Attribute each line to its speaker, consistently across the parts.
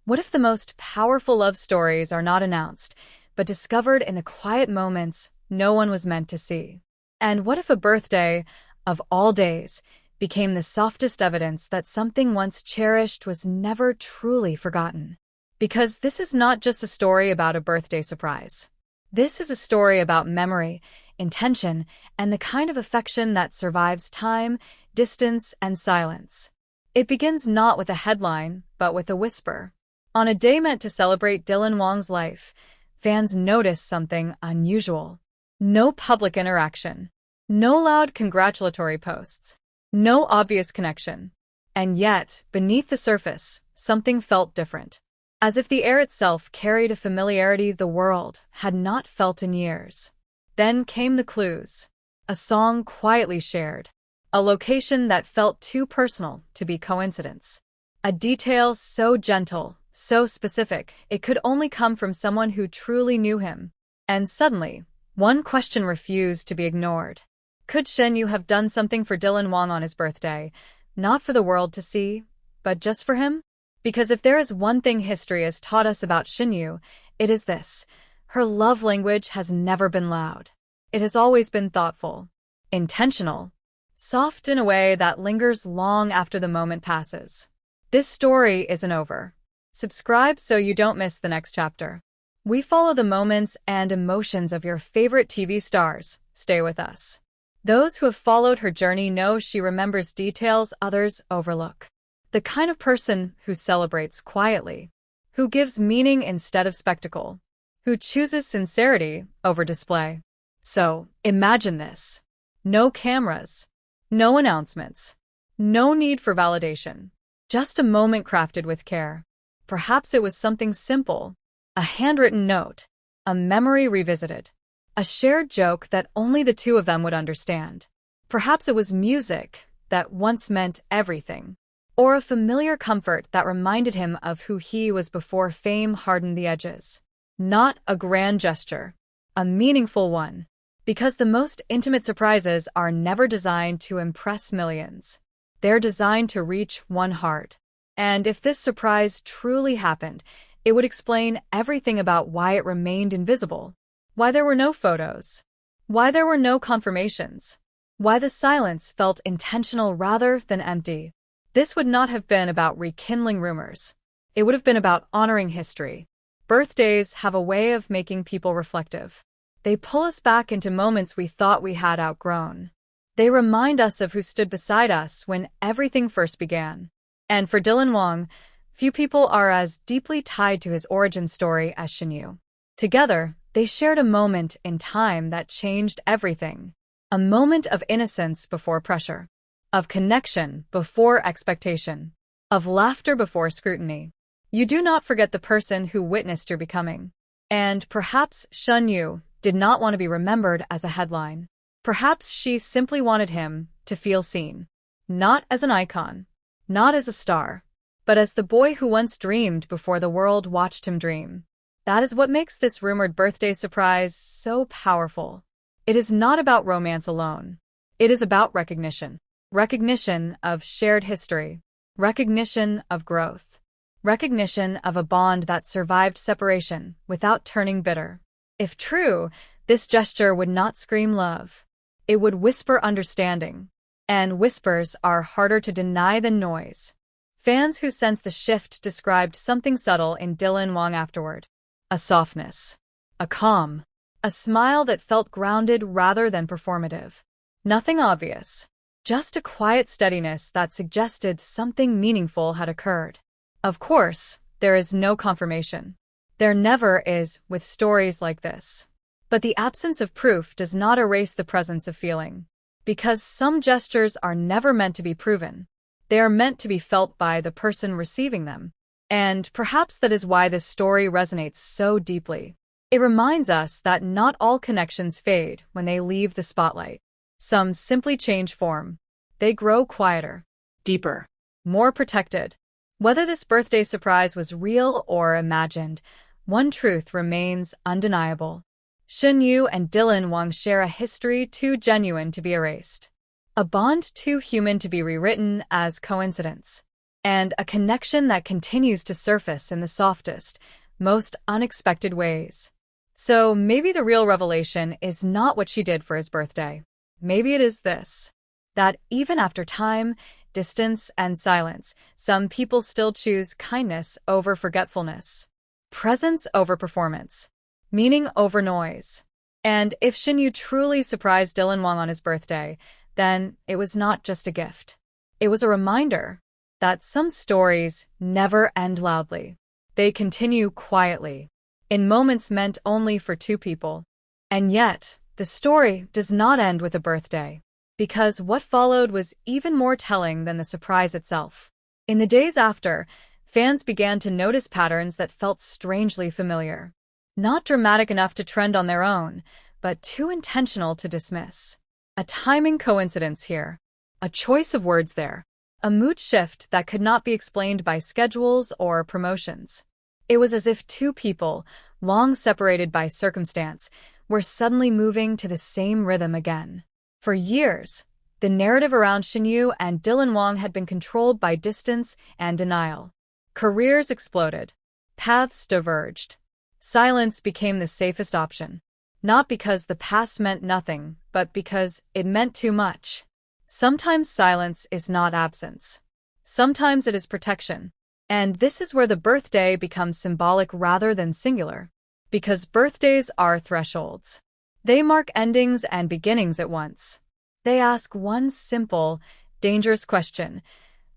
Speaker 1: What if the most powerful love stories are not announced, but discovered in the quiet moments no one was meant to see? And what if a birthday, of all days, became the softest evidence that something once cherished was never truly forgotten? Because this is not just a story about a birthday surprise. This is a story about memory, intention, and the kind of affection that survives time, distance, and silence. It begins not with a headline, but with a whisper. On a day meant to celebrate Dylan Wang's life, fans noticed something unusual. No public interaction. No loud congratulatory posts. No obvious connection. And yet, beneath the surface, something felt different. As if the air itself carried a familiarity the world had not felt in years. Then came the clues. A song quietly shared. A location that felt too personal to be coincidence. A detail so gentle, so specific, it could only come from someone who truly knew him. And suddenly, one question refused to be ignored. Could Shen Yue have done something for Dylan Wang on his birthday, not for the world to see, but just for him? Because if there is one thing history has taught us about Shen Yue, it is this. Her love language has never been loud. It has always been thoughtful, intentional, soft in a way that lingers long after the moment passes. This story isn't over. Subscribe so you don't miss the next chapter. We follow the moments and emotions of your favorite TV stars. Stay with us. Those who have followed her journey know she remembers details others overlook. The kind of person who celebrates quietly, who gives meaning instead of spectacle, who chooses sincerity over display. So, imagine this. No cameras, no announcements, no need for validation. Just a moment crafted with care. Perhaps it was something simple, a handwritten note, a memory revisited, a shared joke that only the two of them would understand. Perhaps it was music that once meant everything, or a familiar comfort that reminded him of who he was before fame hardened the edges. Not a grand gesture, a meaningful one, because the most intimate surprises are never designed to impress millions. They're designed to reach one heart. And if this surprise truly happened, it would explain everything about why it remained invisible, why there were no photos, why there were no confirmations, why the silence felt intentional rather than empty. This would not have been about rekindling rumors. It would have been about honoring history. Birthdays have a way of making people reflective. They pull us back into moments we thought we had outgrown. They remind us of who stood beside us when everything first began. And for Dylan Wang, few people are as deeply tied to his origin story as Shen Yue. Together, they shared a moment in time that changed everything. A moment of innocence before pressure, of connection before expectation, of laughter before scrutiny. You do not forget the person who witnessed your becoming. And perhaps Shen Yue did not want to be remembered as a headline. Perhaps she simply wanted him to feel seen. Not as an icon, not as a star, but as the boy who once dreamed before the world watched him dream. That is what makes this rumored birthday surprise so powerful. It is not about romance alone. It is about recognition. Recognition of shared history. Recognition of growth. Recognition of a bond that survived separation without turning bitter. If true, this gesture would not scream love. It would whisper understanding. And whispers are harder to deny than noise. Fans who sensed the shift described something subtle in Dylan Wang afterward. A softness. A calm. A smile that felt grounded rather than performative. Nothing obvious. Just a quiet steadiness that suggested something meaningful had occurred. Of course, there is no confirmation. There never is with stories like this. But the absence of proof does not erase the presence of feeling. Because some gestures are never meant to be proven. They are meant to be felt by the person receiving them. And perhaps that is why this story resonates so deeply. It reminds us that not all connections fade when they leave the spotlight. Some simply change form. They grow quieter, deeper, more protected. Whether this birthday surprise was real or imagined, one truth remains undeniable. Shen Yue and Dylan Wang share a history too genuine to be erased. A bond too human to be rewritten as coincidence. and a connection that continues to surface in the softest, most unexpected ways. So maybe the real revelation is not what she did for his birthday. Maybe it is this: that even after time, distance, and silence, some people still choose kindness over forgetfulness, presence over performance, meaning over noise. And if Shen Yue truly surprised Dylan Wang on his birthday, then it was not just a gift. It was a reminder that some stories never end loudly. They continue quietly, in moments meant only for two people. And yet, the story does not end with a birthday, because what followed was even more telling than the surprise itself. In the days after, fans began to notice patterns that felt strangely familiar. Not dramatic enough to trend on their own, but too intentional to dismiss. A timing coincidence here, a choice of words there, a mood shift that could not be explained by schedules or promotions. It was as if two people, long separated by circumstance, were suddenly moving to the same rhythm again. For years, the narrative around Shen Yue and Dylan Wang had been controlled by distance and denial. Careers exploded. Paths diverged. Silence became the safest option. Not because the past meant nothing, but because it meant too much. Sometimes silence is not absence. Sometimes it is protection. And this is where the birthday becomes symbolic rather than singular. Because birthdays are thresholds. They mark endings and beginnings at once. They ask one simple, dangerous question: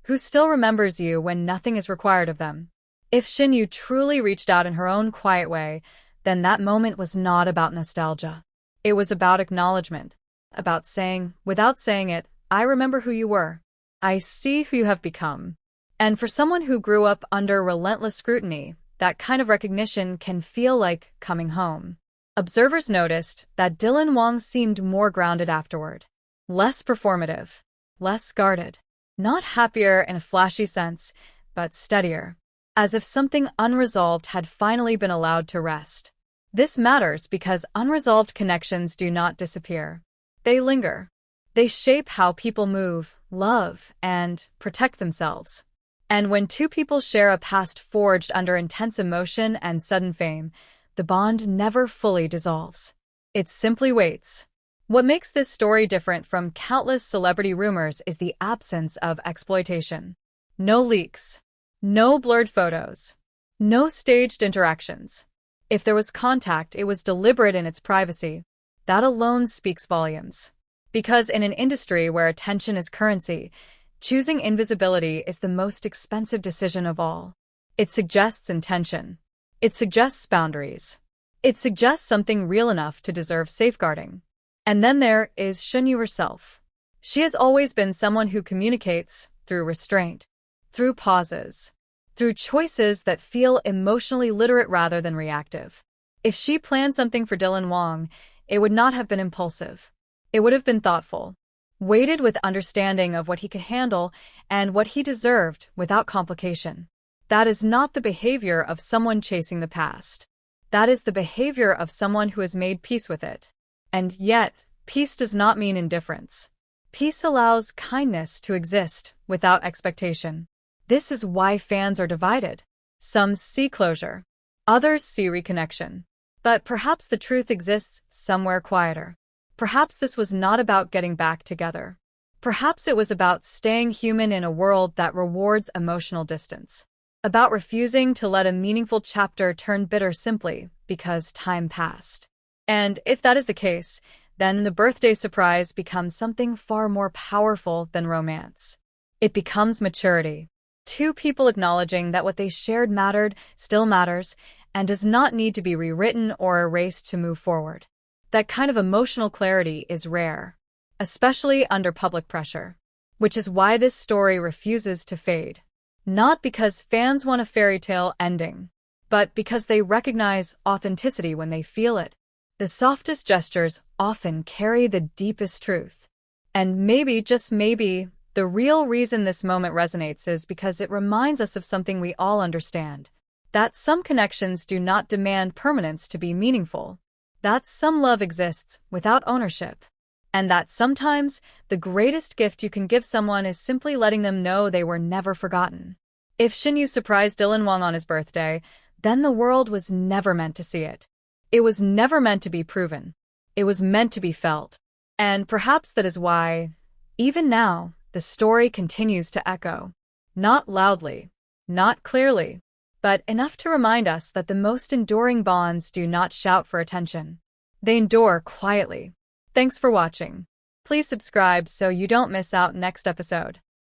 Speaker 1: who still remembers you when nothing is required of them? If Shen Yue truly reached out in her own quiet way, then that moment was not about nostalgia. It was about acknowledgement. About saying, without saying it, I remember who you were. I see who you have become. And for someone who grew up under relentless scrutiny, that kind of recognition can feel like coming home. Observers noticed that Dylan Wang seemed more grounded afterward. Less performative. Less guarded. Not happier in a flashy sense, but steadier. As if something unresolved had finally been allowed to rest. This matters because unresolved connections do not disappear. They linger. They shape how people move, love, and protect themselves. And when two people share a past forged under intense emotion and sudden fame, the bond never fully dissolves. It simply waits. What makes this story different from countless celebrity rumors is the absence of exploitation. No leaks. No blurred photos. No staged interactions. If there was contact, it was deliberate in its privacy. That alone speaks volumes. Because in an industry where attention is currency, choosing invisibility is the most expensive decision of all. It suggests intention. It suggests boundaries. It suggests something real enough to deserve safeguarding. And then there is Shen Yue herself. She has always been someone who communicates through restraint, through pauses, through choices that feel emotionally literate rather than reactive. If she planned something for Dylan Wang, it would not have been impulsive. It would have been thoughtful, weighted with understanding of what he could handle and what he deserved without complication. That is not the behavior of someone chasing the past. That is the behavior of someone who has made peace with it. And yet, peace does not mean indifference. Peace allows kindness to exist without expectation. This is why fans are divided. Some see closure. Others see reconnection. But perhaps the truth exists somewhere quieter. Perhaps this was not about getting back together. Perhaps it was about staying human in a world that rewards emotional distance. About refusing to let a meaningful chapter turn bitter simply because time passed. And if that is the case, then the birthday surprise becomes something far more powerful than romance. It becomes maturity. Two people acknowledging that what they shared mattered, still matters, and does not need to be rewritten or erased to move forward. That kind of emotional clarity is rare, especially under public pressure, which is why this story refuses to fade. Not because fans want a fairy tale ending, but because they recognize authenticity when they feel it. The softest gestures often carry the deepest truth. And maybe, just maybe, the real reason this moment resonates is because it reminds us of something we all understand. That some connections do not demand permanence to be meaningful. That some love exists without ownership. And that sometimes the greatest gift you can give someone is simply letting them know they were never forgotten. If Shen Yue surprised Dylan Wang on his birthday, then the world was never meant to see it. It was never meant to be proven. It was meant to be felt. And perhaps that is why, even now, the story continues to echo. Not loudly, not clearly, but enough to remind us that the most enduring bonds do not shout for attention. They endure quietly. Thanks for watching. Please subscribe so you don't miss out next episode.